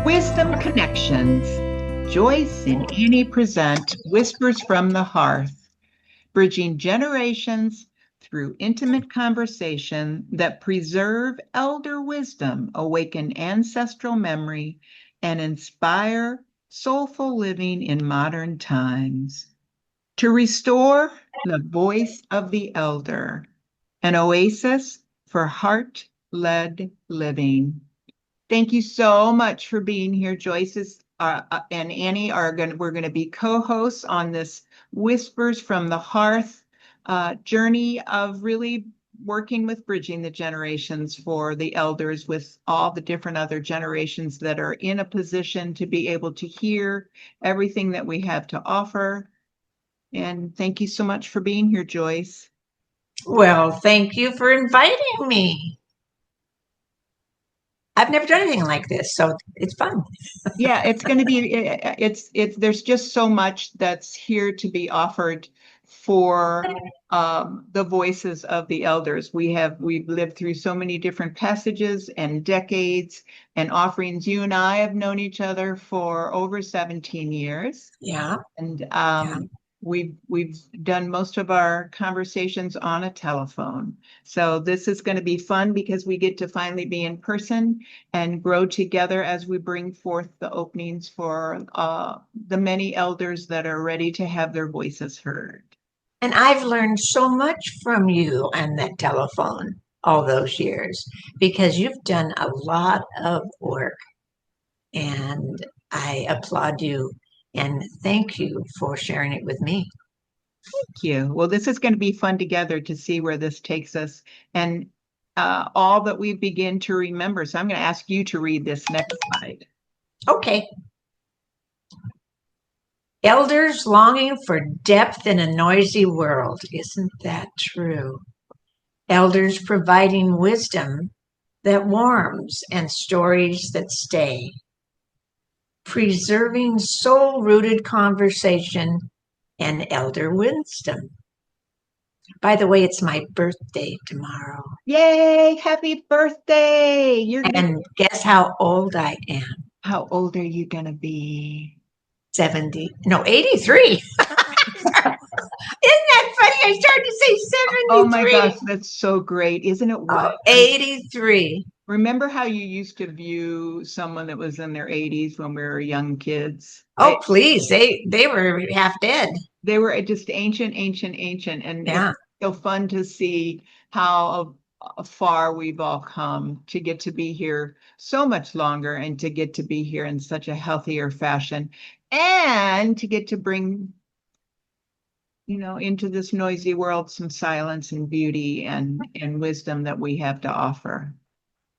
Wisdom Connections. Joyce and Annie present Whispers from the Hearth, bridging generations through intimate conversation that preserve elder wisdom, awaken ancestral memory, and inspire soulful living in modern times. To restore the voice of the elder, an oasis for heart-led living. Thank you so much for being here. And Annie we're going to be co-hosts on this Whispers from the Hearth journey of really working with bridging the generations for the elders with all the different other generations that are in a position to be able to hear everything that we have to offer. And thank you so much for being here, Joyce. Well, thank you for inviting me. I've never done anything like this, so it's fun. Yeah, it's going to be, there's just so much that's here to be offered for the voices of the elders. We've lived through so many different passages and decades and offerings. You and I have known each other for over 17 years. Yeah. And Yeah. we've done most of our conversations on a telephone. So this is going to be fun because we get to finally be in person and grow together as we bring forth the openings for the many elders that are ready to have their voices heard. And I've learned so much from you on that telephone all those years because you've done a lot of work. And I applaud you and thank you for sharing it with me. Thank you. Well, this is going to be fun together to see where this takes us and all that we begin to remember. So I'm going to ask you to read this next slide. Okay. Elders longing for depth in a noisy world. Isn't that true? Elders providing wisdom that warms and stories that stay. Preserving soul-rooted conversation and elder wisdom. By the way, it's my birthday tomorrow. Yay, happy birthday. And guess how old I am? How old are you going to be? 83. Isn't that funny? I started to say 73. Oh my gosh, that's so great. Isn't it wild? 83. Remember how you used to view someone that was in their 80s when we were young kids? Oh, please. They were half dead. They were just ancient. And yeah. It's so fun to see how far we've all come to get to be here so much longer and to get to be here in such a healthier fashion and to get to bring into this noisy world, some silence and beauty and wisdom that we have to offer.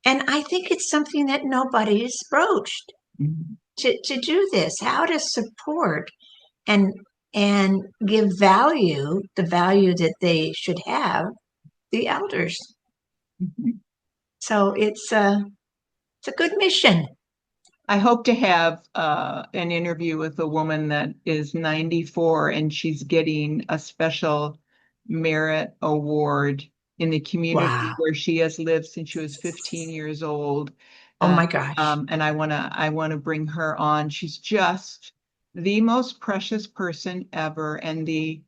And I think it's something that nobody has broached to do this, how to support and give value, the value that they should have, the elders. So it's a good mission. I hope to have an interview with a woman that is 94 and she's getting a special merit award in the community where she has lived since she was 15 years old. Oh my gosh. And I want to bring her on. She's just the most precious person ever. And the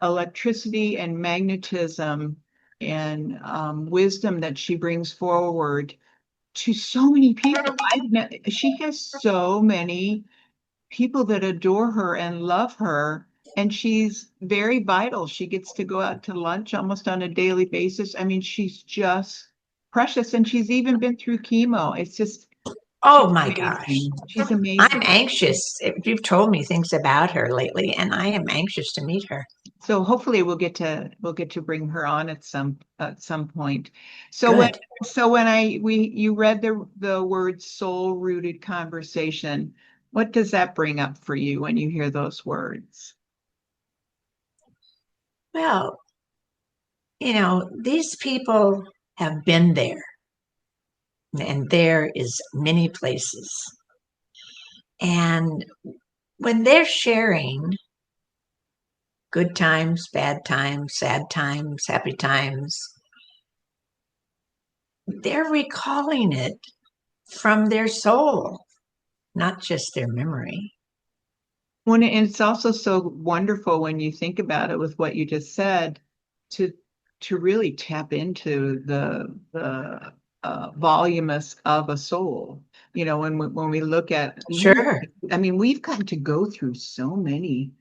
electricity and magnetism and wisdom that she brings forward to so many people. She has so many people that adore her and love her, and she's very vital. She gets to go out to lunch almost on a daily basis. I mean, she's just precious, and she's even been through chemo. It's just oh my gosh, she's amazing. I'm anxious. You've told me things about her lately, and I am anxious to meet her. So hopefully we'll get to bring her on at some point. So you read the word soul-rooted conversation, what does that bring up for you when you hear those words? Well, these people have been there, and there is many places. And when they're sharing good times, bad times, sad times, happy times, they're recalling it from their soul, not just their memory. When and it's also so wonderful when you think about it with what you just said, to to really tap into the voluminous of a soul. You know, when we look at Sure. I mean, we've gotten to go through so many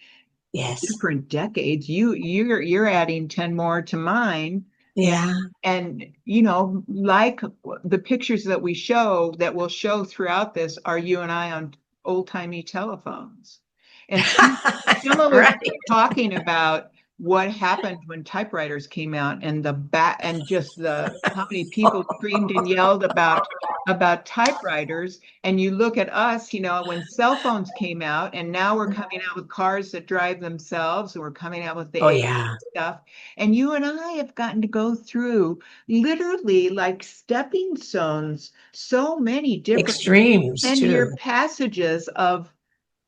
Yes. different decades. You're adding 10 more to mine. Yeah. And you know, like the pictures that we show that will show throughout this are you and I on old-timey telephones. And some of us Right. were talking about what happened when typewriters came out and the bat and just the how many people screamed and yelled about typewriters. And you look at us, you know, when cell phones came out, and now we're coming out with cars that drive themselves, and we're coming out with the Oh, AI yeah. stuff. And you and I have gotten to go through literally like stepping stones, so many different Extremes, 10-year too. passages of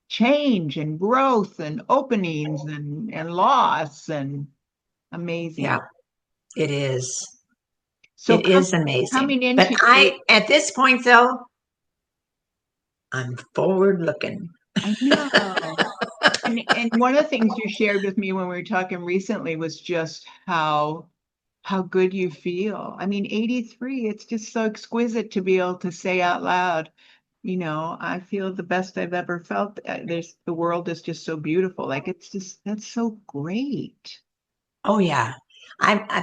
change and growth and openings and loss and Yeah, amazing. it is. So It is amazing. coming But into I, at this point, though, I'm forward looking. I know. And one of the things you shared with me when we were talking recently was just how good you feel. I mean, 83, it's just so exquisite to be able to say out loud, you know, I feel the best I've ever felt. The world is just so beautiful. Like it's just that's so great. Oh, yeah. I'm a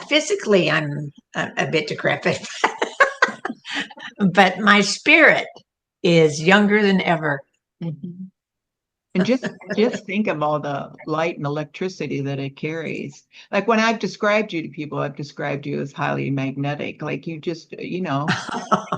bit decrepit, but my spirit is younger than ever. Mhm. And just think of all the light and electricity that it carries. Like when I've described you to people, I've described you as highly magnetic. Like you just, you know,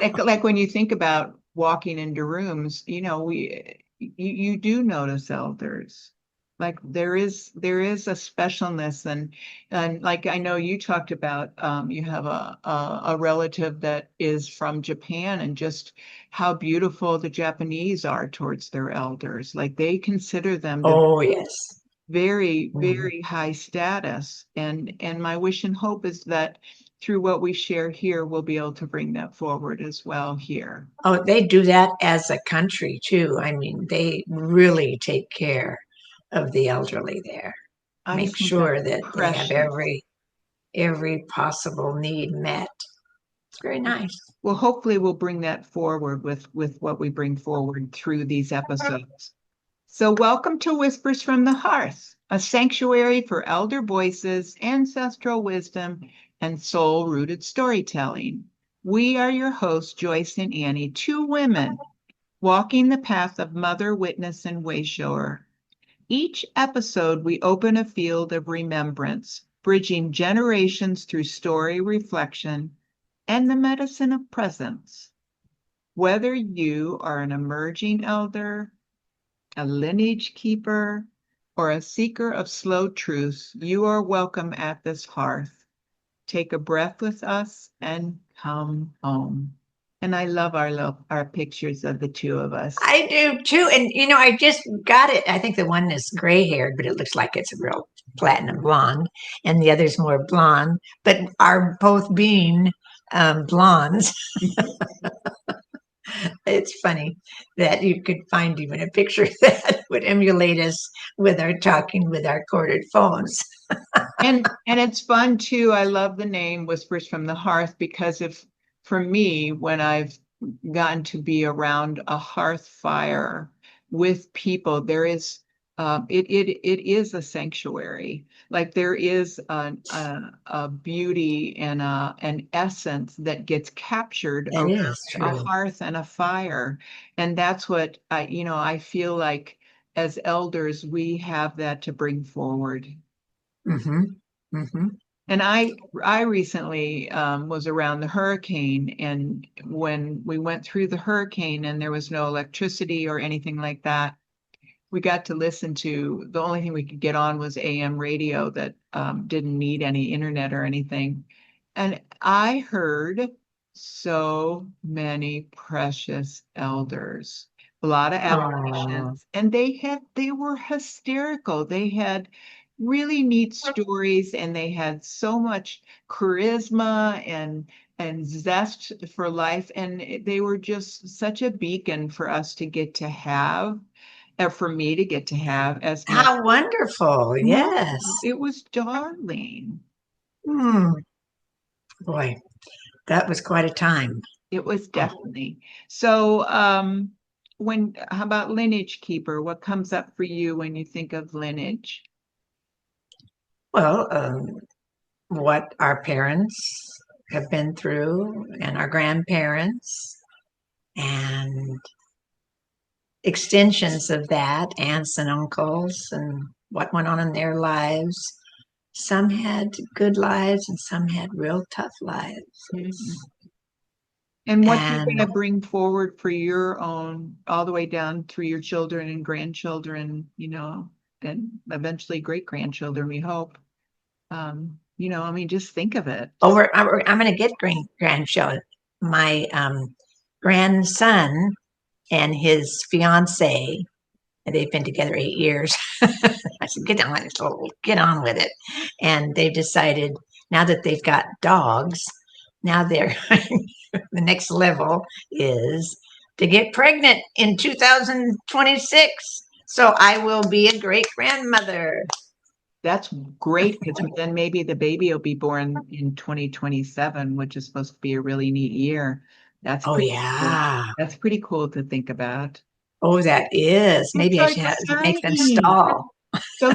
like when you think about walking into rooms, you know, you do notice elders. Like there is a specialness and like I know you talked about you have a relative that is from Japan and just how beautiful the Japanese are towards their elders. Like they consider them to be Oh, yes. very, Mhm. very high status. And my wish and hope is that through what we share here, we'll be able to bring that forward as well here. Oh, they do that as a country, too. I mean, they really take care of the elderly there, I make just think that's sure that they have precious. every possible need met. It's very nice. Well, hopefully we'll bring that forward with what we bring forward through these episodes. So welcome to Whispers from the Hearth, a sanctuary for elder voices, ancestral wisdom, and soul-rooted storytelling. We are your hosts, Joyce and Annie, two women walking the path of mother, witness, and wayshower. Each episode, we open a field of remembrance, bridging generations through story reflection and the medicine of presence. Whether you are an emerging elder, a lineage keeper, or a seeker of slow truths, you are welcome at this hearth. Take a breath with us and come home. And I love our pictures of the two of us. I do too. And, I just got it. I think the one is gray haired, but it looks like it's a real platinum blonde. And the other's more blonde, but are both being blondes. It's funny that you could find even a picture that would emulate us with our talking with our corded phones. And it's fun too. I love the name Whispers from the Hearth because if for me, when I've gotten to be around a hearth fire with people, there is it is a sanctuary. Like there is a beauty and an essence that gets captured That around is a true. hearth and a fire. And that's what I feel like as elders, we have that to bring forward. Mm-hmm. Mm-hmm. And I recently was around the hurricane, and when we went through the hurricane and there was no electricity or anything like that, we got to listen to the only thing we could get on was AM radio that didn't need any internet or anything. And I heard so many precious elders, a lot of Oh, apparitions, and they were hysterical. They had really neat stories, and they had so much charisma and zest for life, and they were just such a beacon for us to get to have, for me to get to have as my. How wonderful. No, Yes. it was darling. Hmm. Boy, that was quite a time. It was definitely. So, how about lineage keeper? What comes up for you when you think of lineage? Well, what our parents have been through and our grandparents and extensions of that, aunts and uncles, and what went on in their lives. Some had good lives and some had real tough lives. Mhm. And what you're And going to bring forward for your own, all the way down through your children and grandchildren, and eventually great grandchildren, we hope. I mean, just think of it. I'm going to get grandchildren. My grandson and his fiance, and they've been together 8 years. I said, get on with it. And they've decided now that they've got dogs, now they're the next level is to get pregnant in 2026. So I will be a great grandmother. That's great because then maybe the baby will be born in 2027, which is supposed to be a really neat year. That's Oh, pretty cool. yeah. That's pretty cool to think about. Oh, that is. It's Maybe I so should make them exciting. stall. So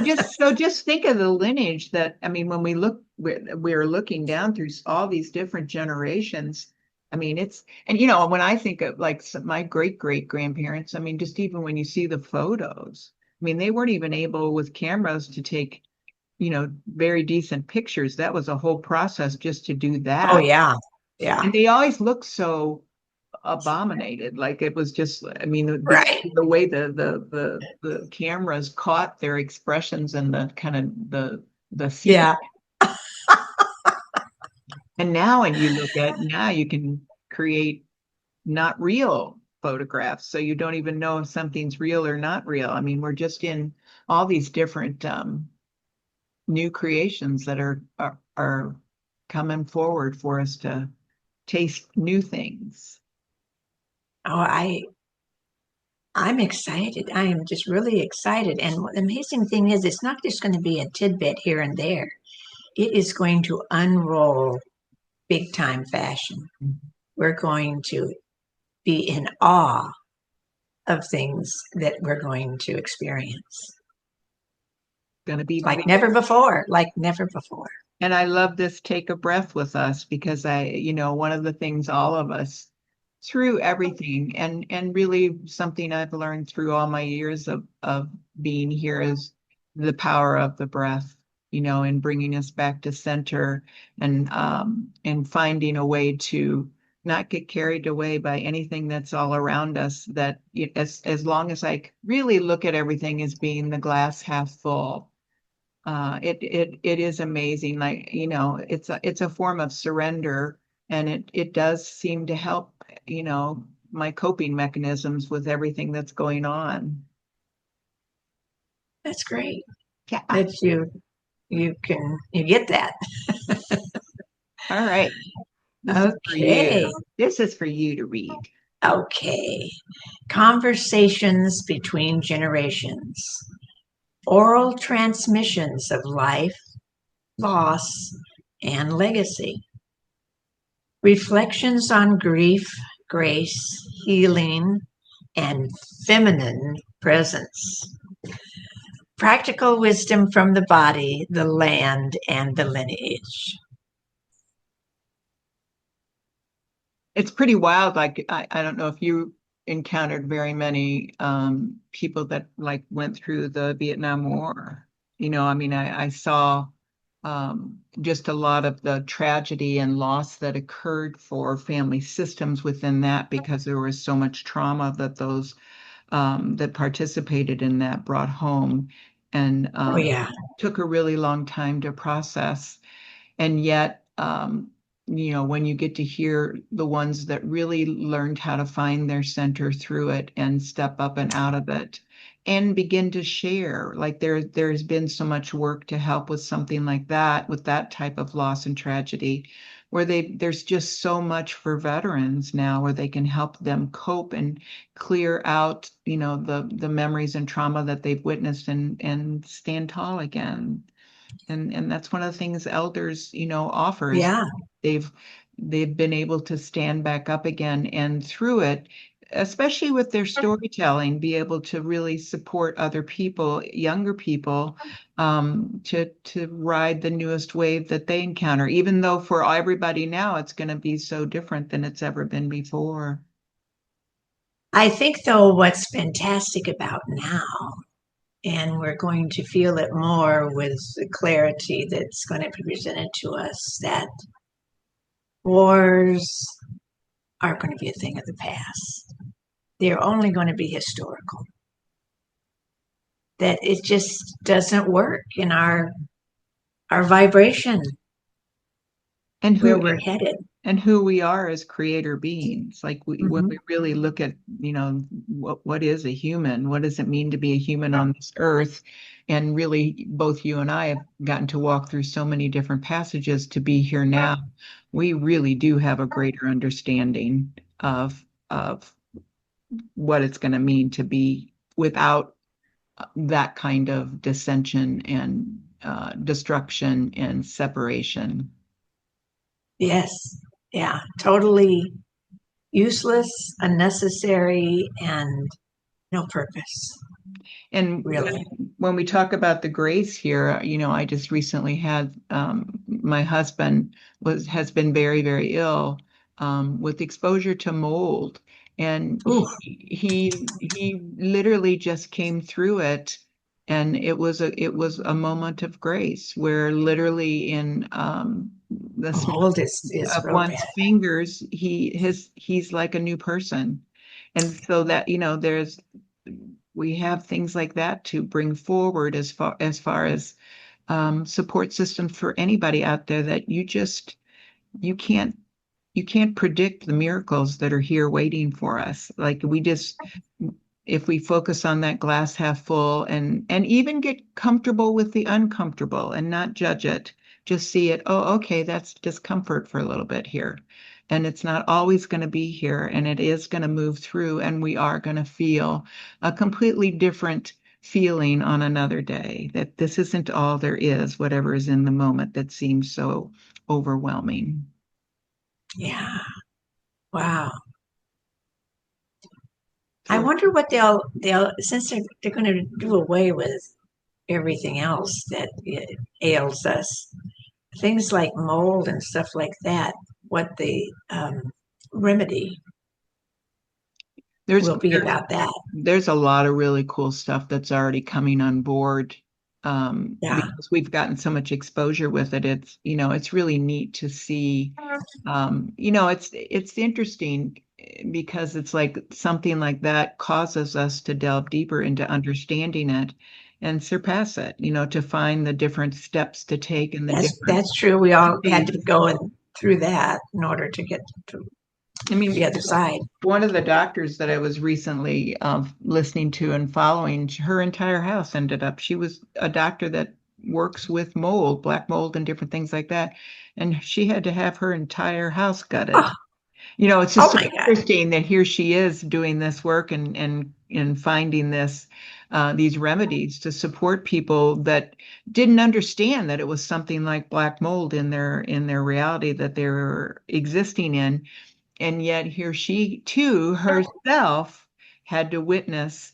just think of the lineage that, I mean, when we're looking down through all these different generations. I mean, and when I think of like my great great grandparents, I mean, just even when you see the photos, I mean, they weren't even able with cameras to take, very decent pictures. That was a whole process just to do Oh, that. yeah. Yeah. And they always look so abominated. Like it was just, I mean, because Right. of the way the cameras caught their expressions and the kind of the secret. Yeah. And now you can create not real photographs, so you don't even know if something's real or not real. I mean, we're just in all these different new creations that are coming forward for us to taste new things. Oh, I'm excited. I am just really excited. And the amazing thing is, it's not just going to be a tidbit here and there. It is going to unroll big time fashion. We're going to be in awe of things that we're going to experience Going to be like big. never before, like never before. And I love this take a breath with us because one of the things all of us through everything and really something I've learned through all my years of being here is the power of the breath, and bringing us back to center and finding a way to not get carried away by anything that's all around us, that as long as I really look at everything as being the glass half full. It is amazing. Like, it's a form of surrender, and it does seem to help, my coping mechanisms with everything that's going on. That's great Yeah. that you get that. All right. This is for Okay. you. This is for you to read. Okay. Conversations between generations. Oral transmissions of life, loss, and legacy. Reflections on grief, grace, healing, and feminine presence. Practical wisdom from the body, the land, and the lineage. It's pretty wild. Like, I don't know if you encountered very many people that like went through the Vietnam War. I mean, I saw just a lot of the tragedy and loss that occurred for family systems within that, because there was so much trauma that those that participated in that brought home, and Oh, yeah. took a really long time to process. And yet, when you get to hear the ones that really learned how to find their center through it and step up and out of it and begin to share. Like there's been so much work to help with something like that, with that type of loss and tragedy, where there's just so much for veterans now where they can help them cope and clear out, the memories and trauma that they've witnessed and stand tall again. And that's one of the things elders, offers. Yeah. They've they've been able to stand back up again and through it, especially with their storytelling, be able to really support other people, younger people, to ride the newest wave that they encounter, even though for everybody now it's going to be so different than it's ever been before. I think, though, what's fantastic about now, and we're going to feel it more with the clarity that's going to be presented to us, that wars are going to be a thing of the past. They're only going to be historical. That it just doesn't work in our vibration And where who we're headed. and who we are as creator beings. Like when Mm-hmm. we really look at, what is a human? What does it mean to be a human on this earth? And really, both you and I have gotten to walk through so many different passages to be here now. We really do have a greater understanding of what it's going to mean to be without that kind of dissension and destruction and separation. Yes. Yeah. Totally useless, unnecessary, and no purpose, And really. when we talk about the grace here, I just recently had my husband has been very, very ill with exposure to mold, and Ooh, he literally just came through it, and it was a moment of grace where literally in the snap mold is of real one's bad. fingers, he's like a new person. And so that, we have things like that to bring forward as far as support systems for anybody out there that you can't you can't predict the miracles that are here waiting for us. Like we just, if we focus on that glass half full and even get comfortable with the uncomfortable and not judge it, just see it, oh, okay, that's discomfort for a little bit here. And it's not always going to be here, and it is going to move through, and we are going to feel a completely different feeling on another day, that this isn't all there is, whatever is in the moment that seems so overwhelming. Yeah. Wow. I So wonder what they'll since they're going to do away with everything else that ails us, things like mold and stuff like that. What the remedy there's will be there's about that. there's a lot of really cool stuff that's already coming on board, Yeah. because we've gotten so much exposure with it. It's really neat to see. It's interesting because it's like something like that causes us to delve deeper into understanding it and surpass it, to find the different steps to take and the different That's true. We all had to ways. go through that in order to get to I mean, the other side. one of the doctors that I was recently listening to and following, her entire house ended up, she was a doctor that works with mold, black mold, and different things like that. And she had to have her entire house Oh, gutted. It's oh just so my God. interesting that here she is doing this work and finding these remedies to support people that didn't understand that it was something like black mold in their reality that they were existing in, and yet here she too herself had to witness,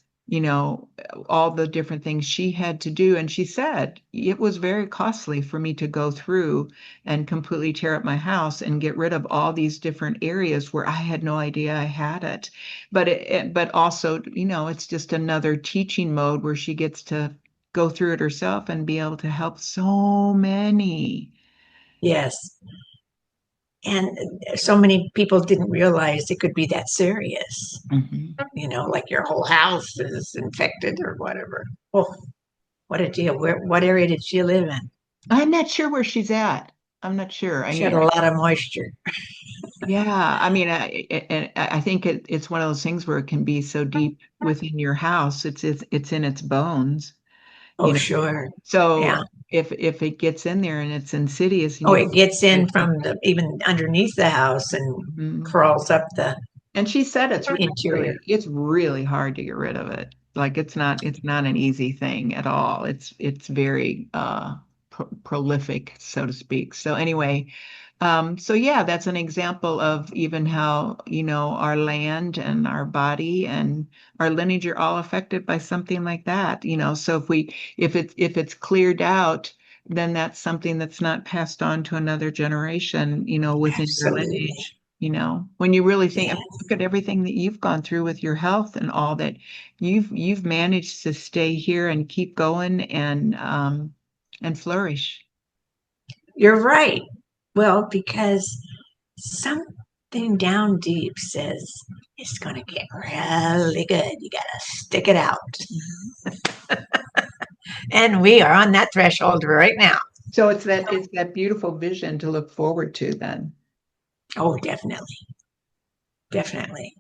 all the different things she had to do. And she said it was very costly for me to go through and completely tear up my house and get rid of all these different areas where I had no idea I had it. But also, it's just another teaching mode where she gets to go through it herself and be able to help so many. Yes. And so many people didn't realize it could be that serious. Mhm. Like your whole house is infected or whatever. Oh, what a deal. What area did she live in? I'm not sure where she's at. I'm not sure. She had a lot of moisture. Yeah, I mean, I think it's one of those things where it can be so deep within your house, it's in its bones, Oh, you know. sure. So Yeah. if it gets in there and it's insidious and Oh, you it gets in can't, from the even underneath the house and Mhm. crawls up the And she said interior. it's really hard to get rid of it. Like it's not an easy thing at all. It's very prolific, so to speak. So anyway, so yeah, that's an example of even how, you know, our land and our body and our lineage are all affected by something like that, you know. So if it's cleared out, then that's something that's not passed on to another generation, you know, within your Absolutely. lineage, you know. When you really think, I mean, Yes. look at everything that you've gone through with your health and all that you've managed to stay here and keep going and flourish. You're right. Well, because something down deep says it's going to get really good. You got to stick it out. Mhm. And we are on that threshold right now. So it's that beautiful vision to look forward to then. Oh, definitely. Definitely.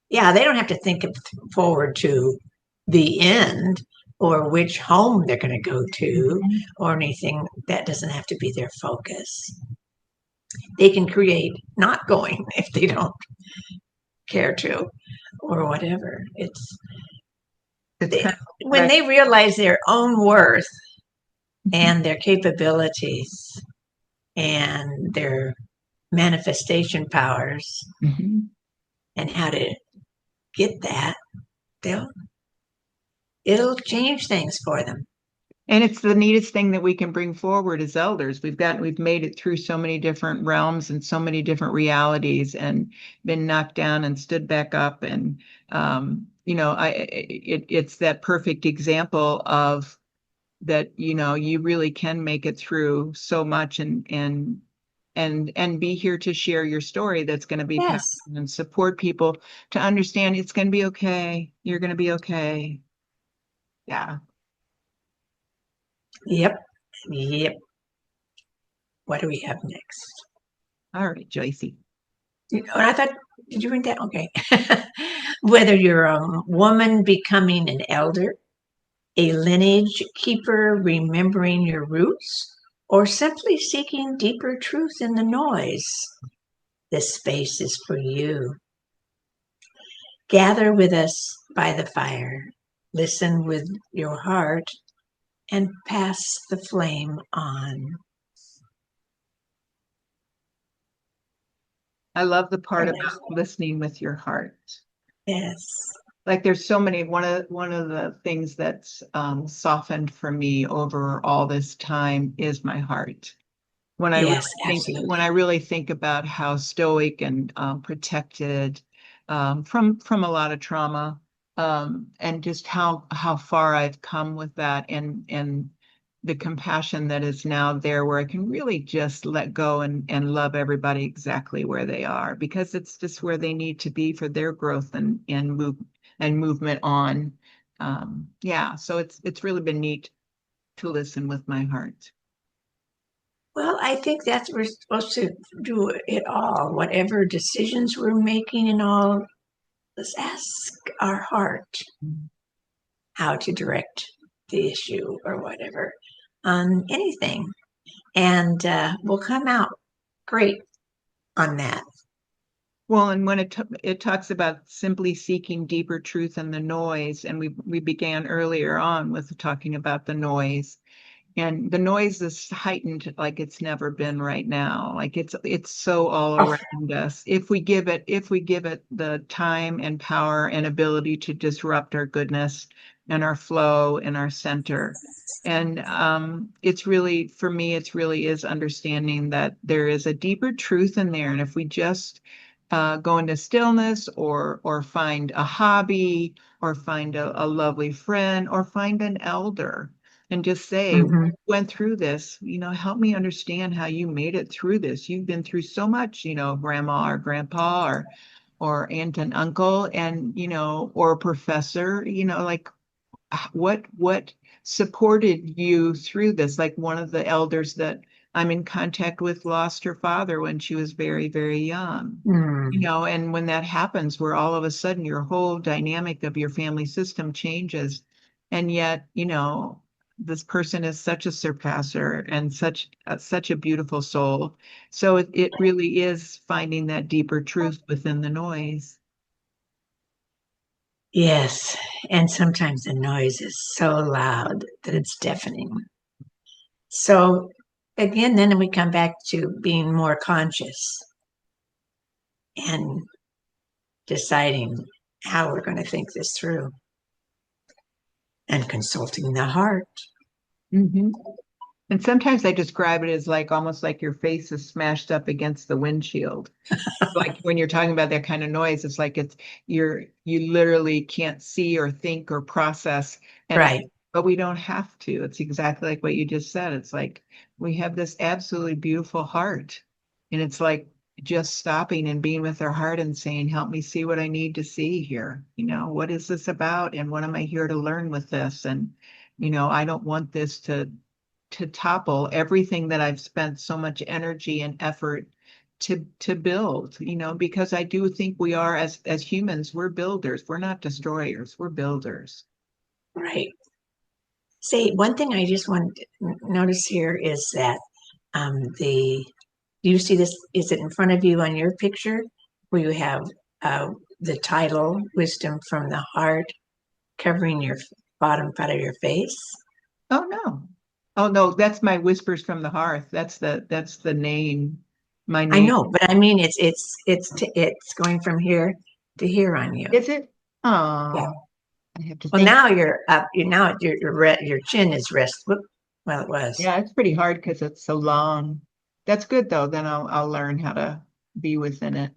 Yeah, they don't have to think of forward to the end or which home they're going to go to Mhm. or anything. That doesn't have to be their focus. They can create not going if they don't care to or whatever. It's It's they, kind of when right. they realize their own worth and their capabilities and their manifestation powers Mhm. and how to get that, they'll it'll change things for them. And it's the neatest thing that we can bring forward as elders. We've made it through so many different realms and so many different realities and been knocked down and stood back up. And you know, it's that perfect example of that, you know, you really can make it through so much and be here to share your story that's going to be passed Yes. on and support people to understand it's going to be okay. You're going to be okay. Yeah. Yep. Yep. What do we have next? All right, Joycey. And I thought, did you read that? Okay. Whether you're a woman becoming an elder, a lineage keeper remembering your roots, or simply seeking deeper truth in the noise, this space is for you. Gather with us by the fire, listen with your heart, and pass the flame on. I love the part Very about nice. listening with your heart. Yes. Like there's so many, one of the things that's softened for me over all this time is my heart. Yes, absolutely. When I really think about how stoic and protected from a lot of trauma, and just how far I've come with that, and the compassion that is now there, where I can really just let go and love everybody exactly where they are, because it's just where they need to be for their growth and movement on. Yeah, so it's really been neat to listen with my heart. Well, I think that's we're supposed to do it all. Whatever decisions we're making and all, let's ask our heart how to direct the issue or whatever on anything. And we'll come out great on that. Well, and when it talks about simply seeking deeper truth in the noise, and we began earlier on with talking about the noise, and the noise is heightened like it's never been right now. Like it's so all Oh, around us. If we give it the time and power and ability to disrupt our goodness and our flow and our center. And it's really, for me, it's really is understanding that there is a deeper truth in there. And if we just go into stillness or find a hobby or find a lovely friend or find an elder and just say, mm-hmm. went through this, you know, help me understand how you made it through this. You've been through so much, you know, grandma or grandpa or aunt and uncle, and you know, or a professor, you know, like what supported you through this. Like one of the elders that I'm in contact with lost her father when she was very, very young. Mm. And when that happens, where all of a sudden your whole dynamic of your family system changes, and yet, this person is such a surpasser and such a beautiful soul. So it really is finding that deeper truth within the noise. Yes, and sometimes the noise is so loud that it's deafening. So again, then we come back to being more conscious and deciding how we're going to think this through and consulting the heart. Mhm. And sometimes I describe it as like almost like your face is smashed up against the windshield. Like when you're talking about that kind of noise, it's like you literally can't see or think or process. And Right, but we don't have to. It's exactly like what you just said. It's like we have this absolutely beautiful heart. And it's like just stopping and being with our heart and saying, help me see what I need to see here. What is this about? And what am I here to learn with this? And I don't want this to topple everything that I've spent so much energy and effort to build, because I do think we are as humans, we're builders. We're not destroyers, we're builders. right. Say, one thing I just want to notice here is that the do you see this? Is it in front of you on your picture where you have uh, the title "Wisdom from the Heart" covering your bottom part of your face? Oh no. Oh no, that's my whispers from the hearth. That's the name, my I name. know, but I mean, it's going from here to here on you. Is it? Yeah. Oh, I have to Well, think. now you're up. You now your chin is rest. Whoop. Well, it was. Yeah, it's pretty hard because it's so long. That's good though. Then I'll learn how to be within it.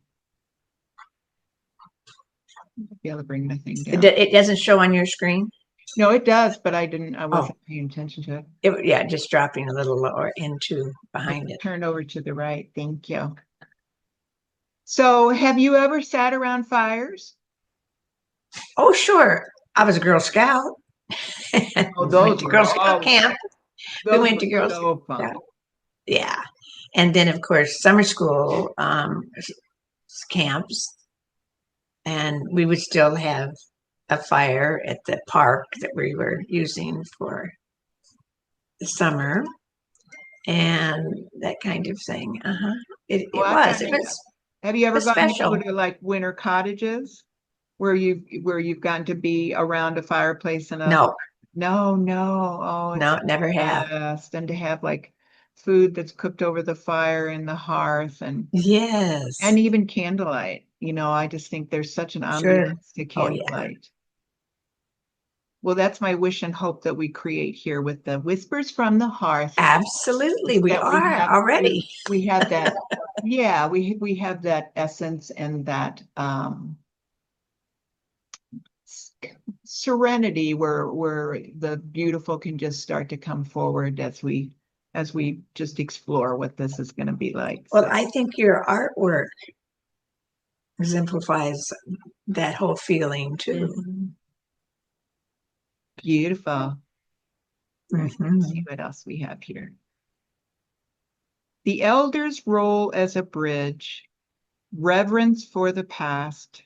Be able to bring my thing down. It doesn't show on your screen. No, it does, but I Oh, wasn't paying attention to it. yeah, just dropping a little lower into I behind it. turned over to the right. Thank you. So, have you ever sat around fires? Oh, sure. I was a Girl Scout. Oh, We went those to were Girl Scout all camp. We those went were to Girl so Scout. fun. Yeah. And then, of course, summer school camps. And we would still have a fire at the park that we were using for the summer and that kind of thing. Uh-huh. It, Oh, it I've was. gotten It to. was, Have you it ever was gotten to go special. to like winter cottages where you've gotten to be around a fireplace and a No, no, no. Oh, it's no, the never have. best. And to have like food that's cooked over the fire in the hearth and Yes, even candlelight. I just think there's such an sure. ambiance to Oh, yeah. candlelight. Well, that's my wish and hope that we create here with the Whispers from the Hearth, Absolutely. is We that we are have we already. we have that, yeah, we have that essence and that s- serenity where the beautiful can just start to come forward as we just explore what this is going to be like. Well, So I think your artwork exemplifies that whole feeling too. mhm. Beautiful. Let's see Hmm. what else we have here. The elders' role as a bridge, reverence for the past,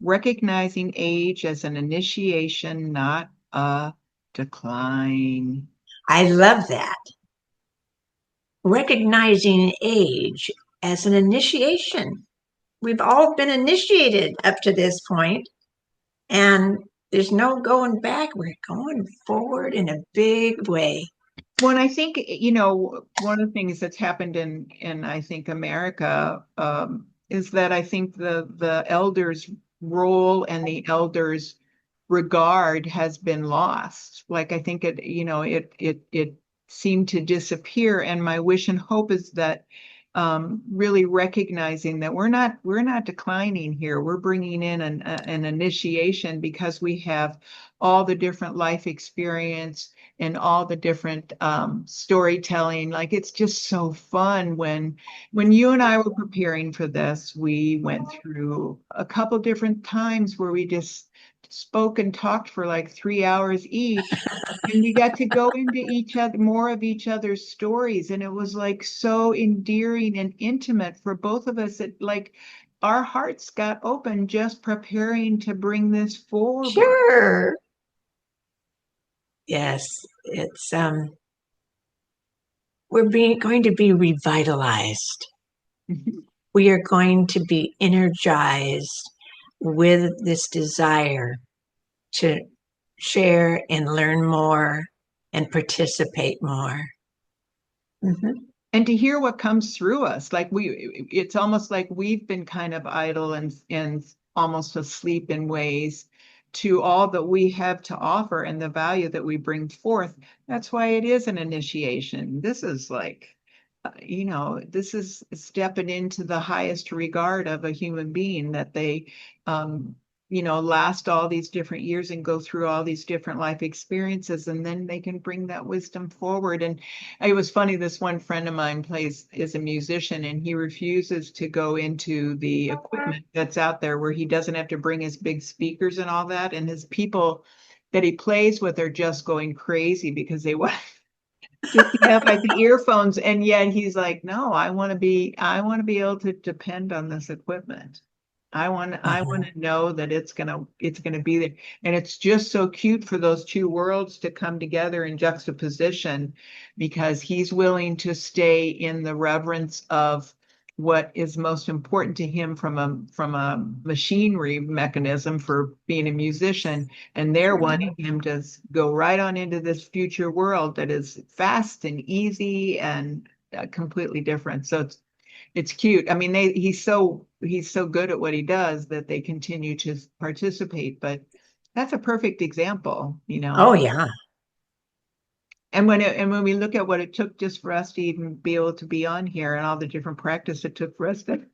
recognizing age as an initiation, not a decline. I love that. Recognizing age as an initiation. We've all been initiated up to this point, and there's no going back. We're going forward in a big way. Well, I think, one of the things that's happened in I think America, is that I think the elders' role and the elders' regard has been lost. Like I think it seemed to disappear. And my wish and hope is that really recognizing that we're not declining here. We're bringing in an initiation because we have all the different life experience and all the different storytelling. Like it's just so fun when you and I were preparing for this, we went through a couple different times where we just spoke and talked for like 3 hours each. And we got to go into each other, more of each other's stories. And it was like so endearing and intimate for both of us. It like our hearts got open just preparing to bring this forward. Sure. Yes, it's we're being going to be revitalized. We are going to be energized with this desire to share and learn more and participate more. Mm-hmm. And to hear what comes through us, like it's almost like we've been kind of idle and almost asleep in ways to all that we have to offer and the value that we bring forth. That's why it is an initiation. This is like, this is stepping into the highest regard of a human being, that they, last all these different years and go through all these different life experiences, and then they can bring that wisdom forward. And it was funny, this one friend of mine is a musician, and he refuses to go into the equipment that's out there where he doesn't have to bring his big speakers and all that. And his people that he plays with are just going crazy because they want just to have like the earphones. And yet he's like, no, I want to be able to depend on this equipment. I want to know that it's gonna be there. And it's just so cute for those two worlds to come together in juxtaposition, because he's willing to stay in the reverence of what is most important to him from a machinery mechanism for being a musician, and they're wanting him to go right on into this future world that is fast and easy and completely different. So it's cute. I mean, he's so good at what he does that they continue to participate. But that's a perfect example, you Oh, know. yeah. And when we look at what it took just for us to even be able to be on here, and all the different practice it took for us to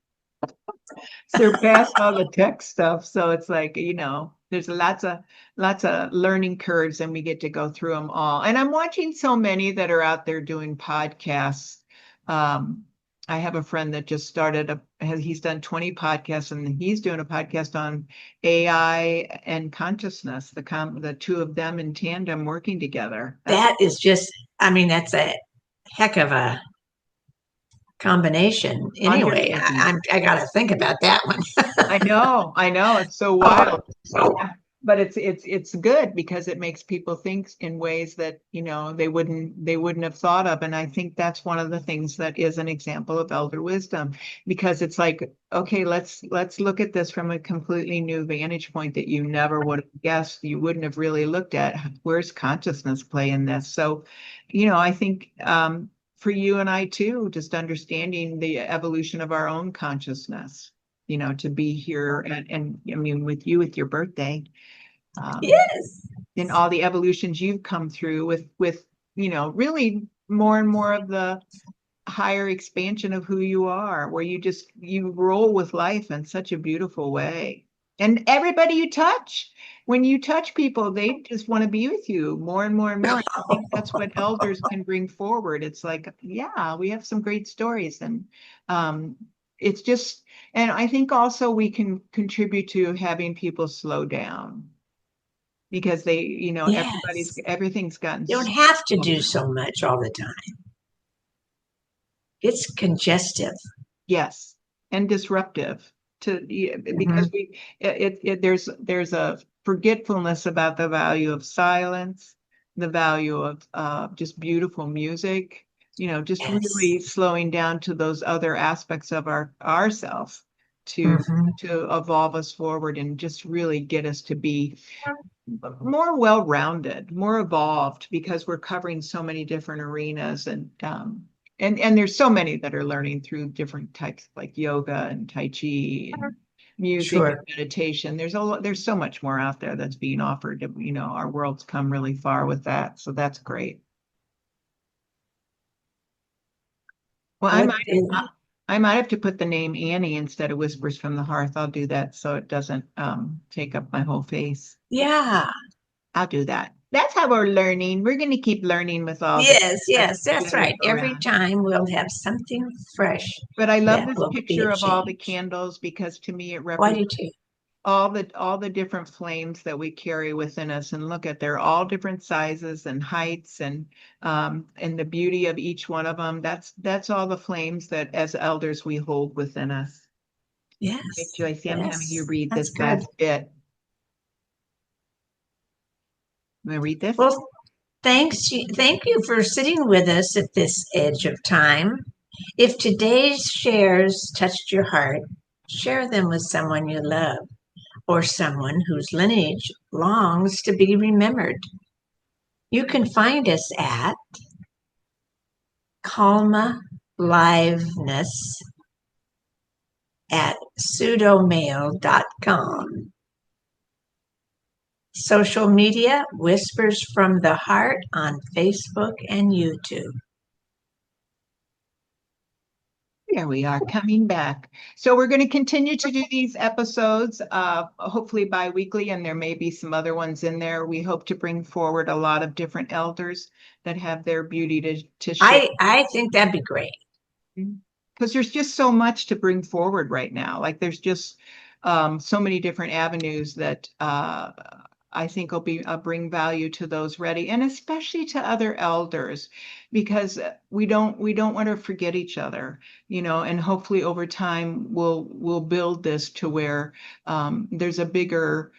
surpass all the tech stuff. So it's like, there's lots of learning curves, and we get to go through them all. And I'm watching so many that are out there doing podcasts. Um, I have a friend that just he's done 20 podcasts, and he's doing a podcast on AI and consciousness, the two of them in tandem working together. That is just, I mean, that's a heck of a combination. Anyway, Undertaking. I got to think about that one. I know, it's so wild. But it's good because it makes people think in ways that they wouldn't have thought of. And I think that's one of the things that is an example of elder wisdom, because it's like, okay, let's look at this from a completely new vantage point that you never would have guessed, you wouldn't have really looked at. Where's consciousness play in this? So I think for you and I too, just understanding the evolution of our own consciousness, to be here, and I mean, with you, with your birthday, um, Yes. and all the evolutions you've come through with really more and more of the higher expansion of who you are, where you roll with life in such a beautiful way. And everybody you touch, when you touch people, they just want to be with you more and more and more. I think that's what elders can bring forward. It's like, yeah, we have some great stories, and um, it's just, and I think also we can contribute to having people slow down, because Yes. everything's gotten You don't so. have to do so much all the time. It's congestive. Yes, and disruptive to, yeah, because Mhm. there's a forgetfulness about the value of silence, the value of just beautiful music, just Yes. really slowing down to those other aspects of ourself to Mhm. to evolve us forward and just really get us to be more well-rounded, more evolved, because we're covering so many different arenas, and there's so many that are learning through different types like yoga and tai chi and music and Sure. meditation. There's so much more out there that's being offered. Our world's come really far with that, so that's great. Well, I What might is, I might have to put the name Annie instead of Whispers from the Hearth. I'll do that so it doesn't take up my whole face. yeah. I'll do that. That's how we're learning. We're going to keep learning with all this Yes, as yes, we that's go right. Every around. time we'll have something fresh But I love that this will be picture a of all the change. candles, because to me it Why do you? all the different flames that we carry within us, and look at, they're all different sizes and heights, and the beauty of each one of them. That's all the flames that as elders we hold within us. Yes. Okay, Joyce, I'm having you Yes. read That's this good. last bit. I'm gonna read this. Well, thank you for sitting with us at this edge of time. If today's shares touched your heart, share them with someone you love or someone whose lineage longs to be remembered. You can find us at Calma Liveness at pseudomail.com. Social media, Whispers from the Heart on Facebook and YouTube. There we are, coming back. So we're going to continue to do these episodes, hopefully bi-weekly, and there may be some other ones in there. We hope to bring forward a lot of different elders that have their beauty to share. I think that'd be great. Because there's just so much to bring forward right now. Like there's just so many different avenues that I think will bring value to those ready, and especially to other elders, because we don't want to forget each other, and hopefully over time we'll build this to where there's a bigger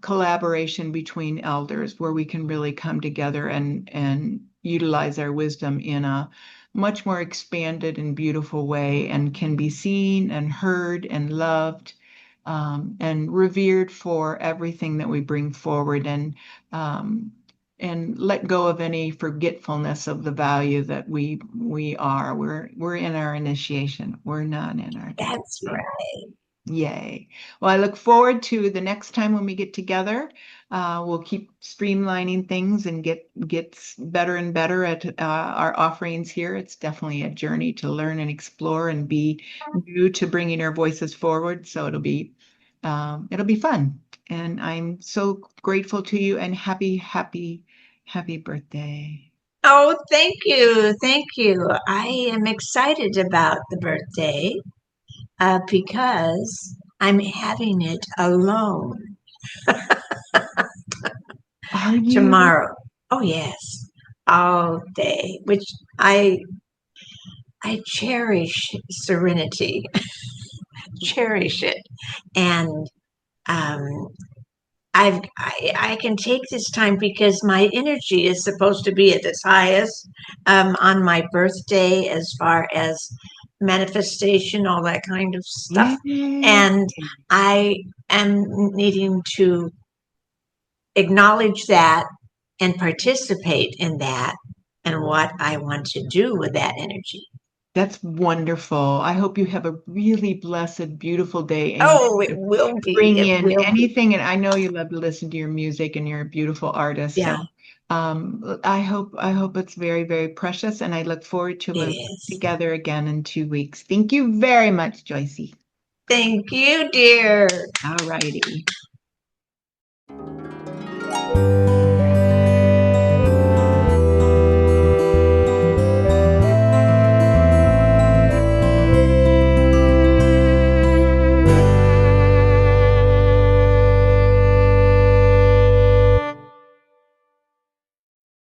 collaboration between elders where we can really come together and utilize our wisdom in a much more expanded and beautiful way, and can be seen and heard and loved, and revered for everything that we bring forward, and let go of any forgetfulness of the value that we are. We're in our initiation. We're not in our That's divinity. right. Yay. Well, I look forward to the next time when we get together. We'll keep streamlining things and get better and better at our offerings here. It's definitely a journey to learn and explore and be new to bringing our voices forward. So it'll be fun. And I'm so grateful to you, and happy, happy, happy birthday. Oh, thank you. Thank you. I am excited about the birthday because I'm having it alone Are you? tomorrow. Oh, yes, all day, which I I cherish serenity, cherish it. And um, I can take this time because my energy is supposed to be at its highest on my birthday as far as manifestation, all that kind of stuff. Yay. And I am needing to acknowledge that and participate in that and what I want to do with that energy. That's wonderful. I hope you have a really blessed, beautiful day, and Oh, it you will be. bring It in will be. anything. And I know you love to listen to your music, and you're a beautiful artist. Yeah, So I hope it's very, very precious, and I look forward to it when we're is. together again in 2 weeks. Thank you very much, Joycey. Thank you, dear. All righty.